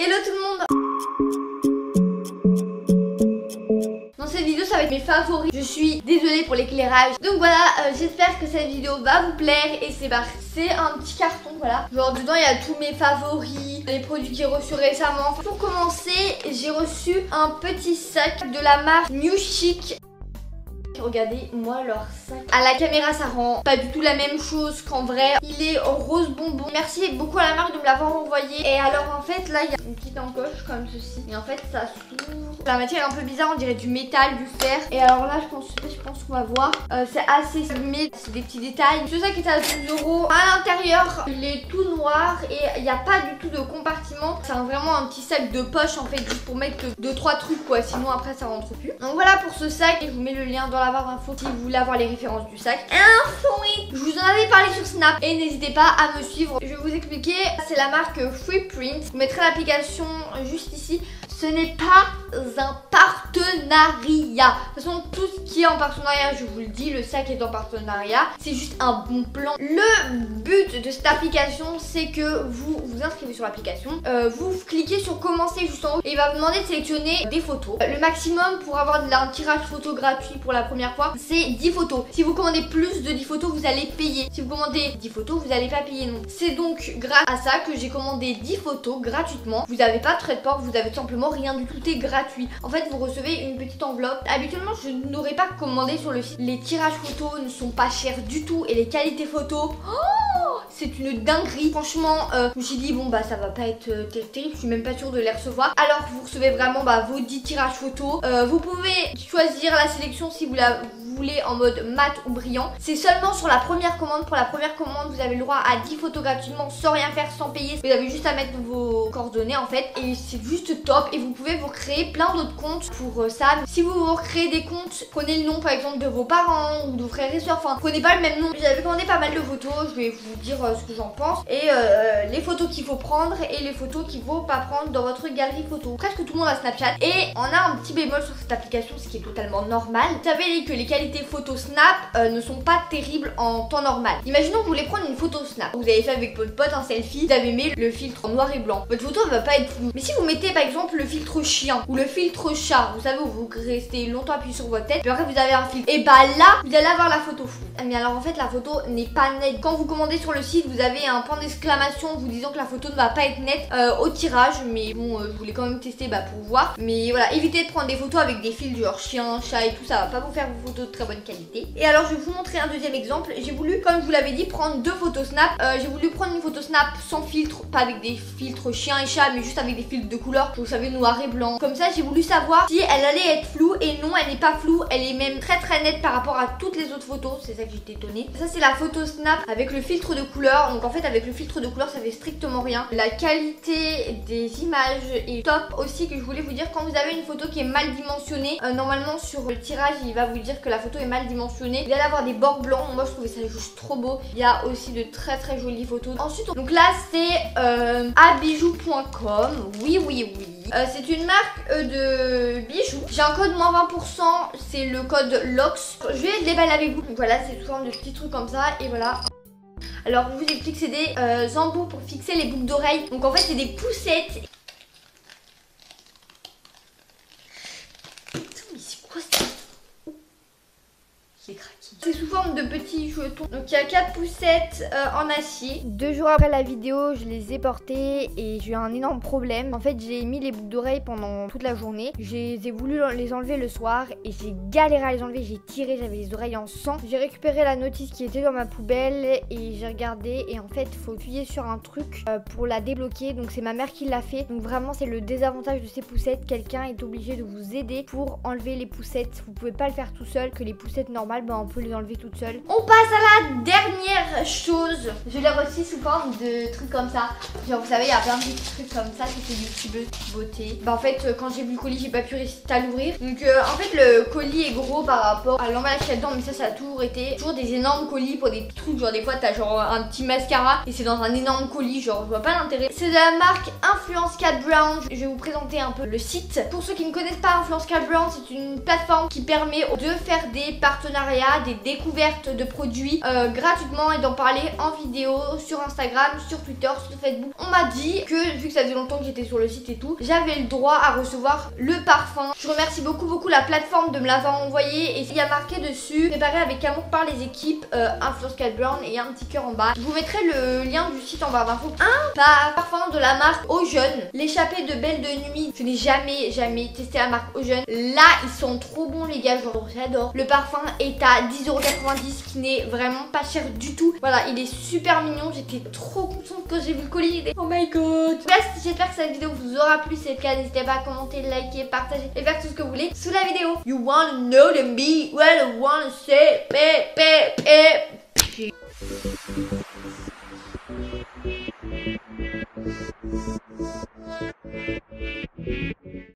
Hello tout le monde. Dans cette vidéo ça va être mes favoris. Je suis désolée pour l'éclairage. Donc voilà, j'espère que cette vidéo va vous plaire. Et c'est parti. C'est un petit carton, voilà. Genre dedans il y a tous mes favoris, les produits que j'ai reçus récemment. Pour commencer, j'ai reçu un petit sac de la marque New Chic. Regardez moi leur sac. À la caméra ça rend pas du tout la même chose qu'en vrai. Il est rose bonbon. Merci beaucoup à la marque de me l'avoir envoyé. Et alors en fait là il y a une petite encoche comme ceci. Et en fait ça s'ouvre. La matière est un peu bizarre, on dirait du métal, du fer. Et alors là je pense qu'on va voir. C'est assez humide, c'est des petits détails. Ce sac est à 12 €. À l'intérieur il est tout noir et il n'y a pas du tout de compartiment. C'est vraiment un petit sac de poche en fait, juste pour mettre 2-3 trucs quoi. Sinon après ça rentre plus. Donc voilà pour ce sac. Et je vous mets le lien dans la barre d'infos si vous voulez avoir les références du sac. Je vous en avais parlé sur Snap et n'hésitez pas à me suivre. Je vais vous expliquer. C'est la marque Freeprint. Je vous mettrai l'application juste ici. Ce n'est pas un partenariat. De toute façon, tout ce qui est en partenariat, je vous le dis, le sac est en partenariat. C'est juste un bon plan. Le but de cette application, c'est que vous vous inscrivez sur l'application. Vous cliquez sur commencer juste en haut et il va vous demander de sélectionner des photos. Le maximum pour avoir un tirage photo gratuit pour la première fois, c'est 10 photos. Si vous commandez plus de 10 photos, vous allez payer. Si vous commandez 10 photos, vous n'allez pas payer non. C'est donc grâce à ça que j'ai commandé 10 photos gratuitement. Vous n'avez pas de frais de port, vous avez tout simplement rien du tout, est gratuit. En fait vous recevez une petite enveloppe. Habituellement je n'aurais pas commandé sur le site. Les tirages photos ne sont pas chers du tout et les qualités photos, c'est une dinguerie. Franchement je me suis dit bon bah ça va pas être terrible, je suis même pas sûre de les recevoir. Alors vous recevez vraiment vos 10 tirages photos. Vous pouvez choisir la sélection si vous la voulez en mode mat ou brillant. C'est seulement sur la première commande. Pour la première commande vous avez le droit à 10 photos gratuitement sans rien faire, sans payer. Vous avez juste à mettre vos coordonnées en fait et c'est juste top. Et vous pouvez vous créer plein d'autres comptes pour ça. Si vous vous recréez des comptes, prenez le nom par exemple de vos parents ou de vos frères et soeurs, enfin prenez pas le même nom. J'avais commandé pas mal de photos, je vais vous dire ce que j'en pense et les photos qu'il faut prendre et les photos qu'il faut pas prendre dans votre galerie photo. Presque tout le monde a Snapchat et on a un petit bémol sur cette application, ce qui est totalement normal. Vous savez que les qualités photo Snap ne sont pas terribles en temps normal. Imaginons que vous voulez prendre une photo Snap, vous avez fait avec votre pote un selfie, vous avez mis le filtre en noir et blanc, votre photo elle va pas être floue. Mais si vous mettez par exemple le filtre chien ou le filtre chat, vous savez où vous restez longtemps appuyé sur votre tête, puis après vous avez un filtre, et bah là vous allez avoir la photo floue. Mais alors en fait la photo n'est pas nette. Quand vous commandez sur le site vous avez un point d'exclamation vous disant que la photo ne va pas être nette au tirage. Mais bon je voulais quand même tester pour voir. Mais voilà, évitez de prendre des photos avec des filtres genre chien, chat et tout, ça va pas vous faire vos photos de très bonne qualité. Et alors je vais vous montrer un deuxième exemple. J'ai voulu, comme je vous l'avais dit, prendre deux photos Snap. J'ai voulu prendre une photo Snap sans filtre, pas avec des filtres chien et chat, mais juste avec des filtres de couleur, vous savez, noir et blanc. Comme ça j'ai voulu savoir si elle allait être floue, et non, elle n'est pas floue, elle est même très très nette par rapport à toutes les autres photos. C'est ça que j'étais étonnée. Ça c'est la photo Snap avec le filtre de couleur. Donc en fait avec le filtre de couleur ça fait strictement rien. La qualité des images est top aussi. Que je voulais vous dire, quand vous avez une photo qui est mal dimensionnée, normalement sur le tirage il va vous dire que la photo est mal dimensionnée. Vous allez avoir des bords blancs. Moi je trouvais ça juste trop beau. Il y a aussi de très très jolies photos. Ensuite donc là c'est abijou.com. Oui. C'est une marque de bijoux. J'ai un code moins 20%, c'est le code LOX. Je vais déballer avec vous. Donc voilà, c'est sous forme de petits trucs comme ça. Et voilà. Alors je vous explique, c'est des embouts pour fixer les boucles d'oreilles. Donc en fait c'est des poussettes. Putain mais c'est quoi ça? J'ai craqué. C'est sous forme de petits jetons. Donc il y a 4 poussettes en acier. 2 jours après la vidéo, je les ai portées et j'ai eu un énorme problème. En fait, j'ai mis les boucles d'oreilles pendant toute la journée. J'ai voulu les enlever le soir et j'ai galéré à les enlever. J'ai tiré, j'avais les oreilles en sang. J'ai récupéré la notice qui était dans ma poubelle et j'ai regardé. Et en fait, il faut appuyer sur un truc pour la débloquer. Donc c'est ma mère qui l'a fait. Donc vraiment, c'est le désavantage de ces poussettes. Quelqu'un est obligé de vous aider pour enlever les poussettes. Vous pouvez pas le faire tout seul. Que les poussettes normales, on peut les enlever toute seule. On passe à la dernière chose. Je l'ai reçu sous forme de trucs comme ça. Genre vous savez, il y a plein de petits trucs comme ça. C'était youtubeuse beauté. En fait quand j'ai vu le colis, j'ai pas pu résister à l'ouvrir. Donc en fait le colis est gros par rapport à l'emballage qu'il y a dedans. Mais ça a toujours été des énormes colis pour des trucs. Genre des fois t'as genre un petit mascara et c'est dans un énorme colis. Genre je vois pas l'intérêt. C'est de la marque Influence 4 Brown. Je vais vous présenter un peu le site. Pour ceux qui ne connaissent pas Influence 4 Brown, c'est une plateforme qui permet de faire des partenariats, des découvertes de produits gratuitement et d'en parler en vidéo sur Instagram, sur Twitter, sur Facebook. On m'a dit que vu que ça faisait longtemps que j'étais sur le site et tout, j'avais le droit à recevoir le parfum. Je remercie beaucoup la plateforme de me l'avoir envoyé et il y a marqué dessus préparé avec amour par les équipes Influence Cat Brown et un petit cœur en bas. Je vous mettrai le lien du site en barre d'infos. Un parfum de la marque Ocean, l'échappée de Belle de Nuit. Je n'ai jamais testé la marque Ocean. Là ils sont trop bons les gars, genre j'adore. Le parfum est à 10,90 € qui n'est vraiment pas cher du tout. Voilà, il est super mignon. J'étais trop contente quand j'ai vu le colis. Oh my god. J'espère que cette vidéo vous aura plu. Si c'est le cas, n'hésitez pas à commenter, liker, partager et faire tout ce que vous voulez sous la vidéo. You wanna know the me, what I wanna say, pe.